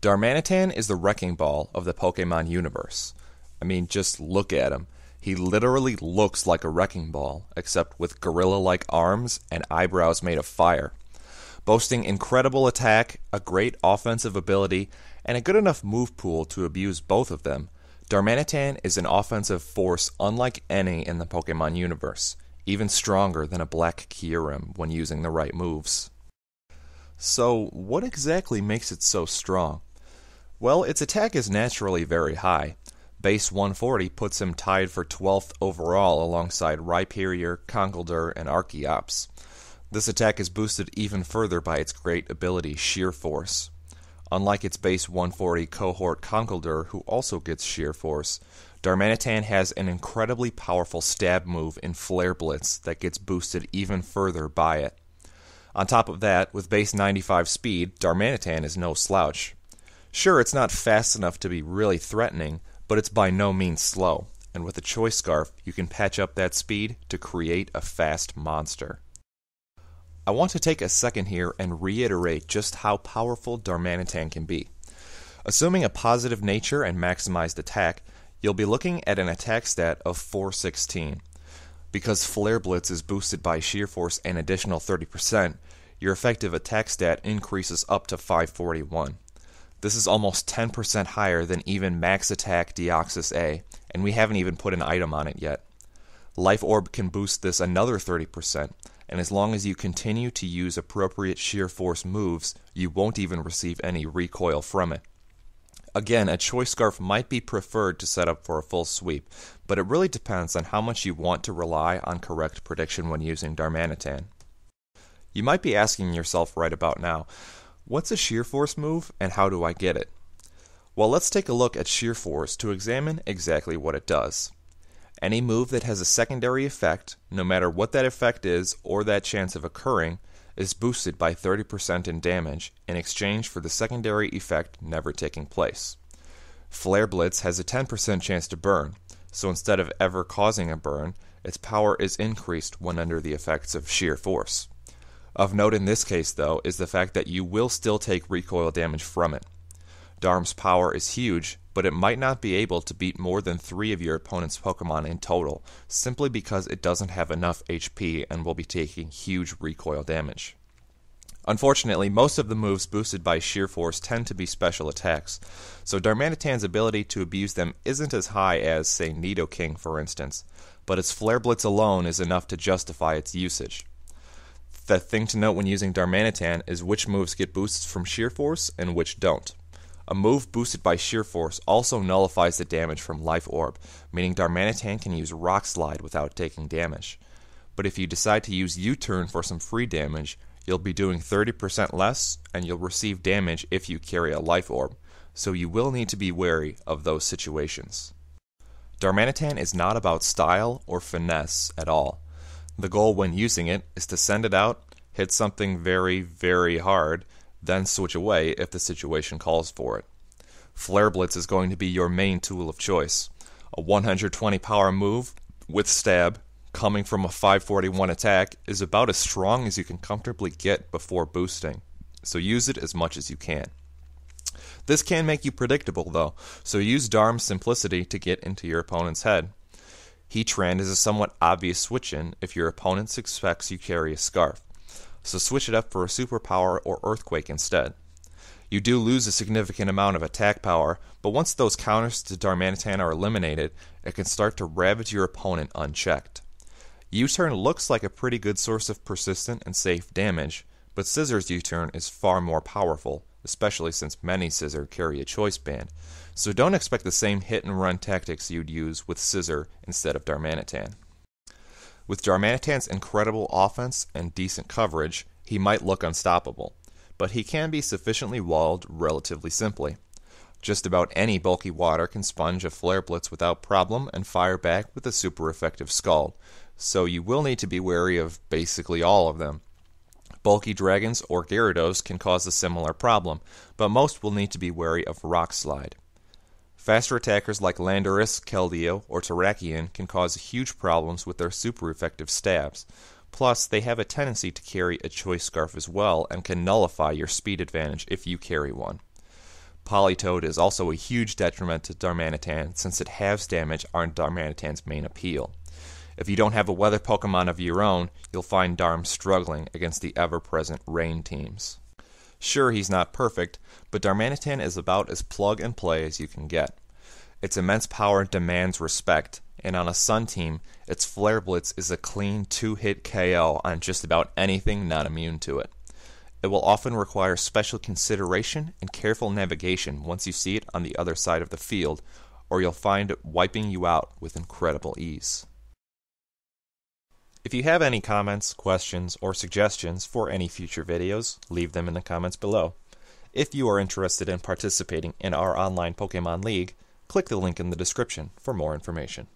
Darmanitan is the wrecking ball of the Pokemon universe. I mean, just look at him. He literally looks like a wrecking ball, except with gorilla-like arms and eyebrows made of fire. Boasting incredible attack, a great offensive ability, and a good enough move pool to abuse both of them, Darmanitan is an offensive force unlike any in the Pokemon universe, even stronger than a Black Kyurem when using the right moves. So, what exactly makes it so strong? Well, its attack is naturally very high. Base 140 puts him tied for 12th overall alongside Rhyperior, Conkeldurr, and Archeops. This attack is boosted even further by its great ability, Sheer Force. Unlike its base 140 cohort Conkeldurr, who also gets Sheer Force, Darmanitan has an incredibly powerful stab move in Flare Blitz that gets boosted even further by it. On top of that, with base 95 speed, Darmanitan is no slouch. Sure, it's not fast enough to be really threatening, but it's by no means slow, and with a Choice Scarf, you can patch up that speed to create a fast monster. I want to take a second here and reiterate just how powerful Darmanitan can be. Assuming a positive nature and maximized attack, you'll be looking at an attack stat of 416. Because Flare Blitz is boosted by Sheer Force an additional 30%, your effective attack stat increases up to 541. This is almost 10% higher than even Max Attack Deoxys A, and we haven't even put an item on it yet. Life Orb can boost this another 30%, and as long as you continue to use appropriate Sheer Force moves, you won't even receive any recoil from it. Again, a Choice Scarf might be preferred to set up for a full sweep, but it really depends on how much you want to rely on correct prediction when using Darmanitan. You might be asking yourself right about now, what's a Sheer Force move and how do I get it? Well, let's take a look at Sheer Force to examine exactly what it does. Any move that has a secondary effect, no matter what that effect is or that chance of occurring, is boosted by 30% in damage in exchange for the secondary effect never taking place. Flare Blitz has a 10% chance to burn, so instead of ever causing a burn, its power is increased when under the effects of Sheer Force. Of note in this case, though, is the fact that you will still take recoil damage from it. Darm's power is huge, but it might not be able to beat more than 3 of your opponent's Pokemon in total, simply because it doesn't have enough HP and will be taking huge recoil damage. Unfortunately, most of the moves boosted by Sheer Force tend to be special attacks, so Darmanitan's ability to abuse them isn't as high as, say, Nidoking for instance, but its Flare Blitz alone is enough to justify its usage. The thing to note when using Darmanitan is which moves get boosts from Sheer Force and which don't. A move boosted by Sheer Force also nullifies the damage from Life Orb, meaning Darmanitan can use Rock Slide without taking damage. But if you decide to use U-Turn for some free damage, you'll be doing 30% less, and you'll receive damage if you carry a Life Orb, so you will need to be wary of those situations. Darmanitan is not about style or finesse at all. The goal when using it is to send it out, hit something very, very hard, then switch away if the situation calls for it. Flare Blitz is going to be your main tool of choice. A 120 power move with stab, coming from a 541 attack, is about as strong as you can comfortably get before boosting, so use it as much as you can. This can make you predictable though, so use Darm's simplicity to get into your opponent's head. Heatran is a somewhat obvious switch-in if your opponent expects you carry a Scarf, so switch it up for a Superpower or Earthquake instead. You do lose a significant amount of attack power, but once those counters to Darmanitan are eliminated, it can start to ravage your opponent unchecked. U-Turn looks like a pretty good source of persistent and safe damage, but Scissor's U-Turn is far more powerful, especially since many Scissor carry a Choice Band, so don't expect the same hit-and-run tactics you'd use with Scissor instead of Darmanitan. With Darmanitan's incredible offense and decent coverage, he might look unstoppable, but he can be sufficiently walled relatively simply. Just about any bulky water can sponge a Flare Blitz without problem and fire back with a super effective Scald, so you will need to be wary of basically all of them. Bulky dragons or Gyarados can cause a similar problem, but most will need to be wary of Rock Slide. Faster attackers like Landorus, Keldeo, or Terrakion can cause huge problems with their super effective stabs. Plus, they have a tendency to carry a Choice Scarf as well and can nullify your speed advantage if you carry one. Politoed is also a huge detriment to Darmanitan since it halves damage on Darmanitan's main appeal. If you don't have a weather Pokemon of your own, you'll find Darm struggling against the ever-present rain teams. Sure, he's not perfect, but Darmanitan is about as plug-and-play as you can get. Its immense power demands respect, and on a Sun team, its Flare Blitz is a clean 2-hit KO on just about anything not immune to it. It will often require special consideration and careful navigation once you see it on the other side of the field, or you'll find it wiping you out with incredible ease. If you have any comments, questions, or suggestions for any future videos, leave them in the comments below. If you are interested in participating in our online Pokemon League, click the link in the description for more information.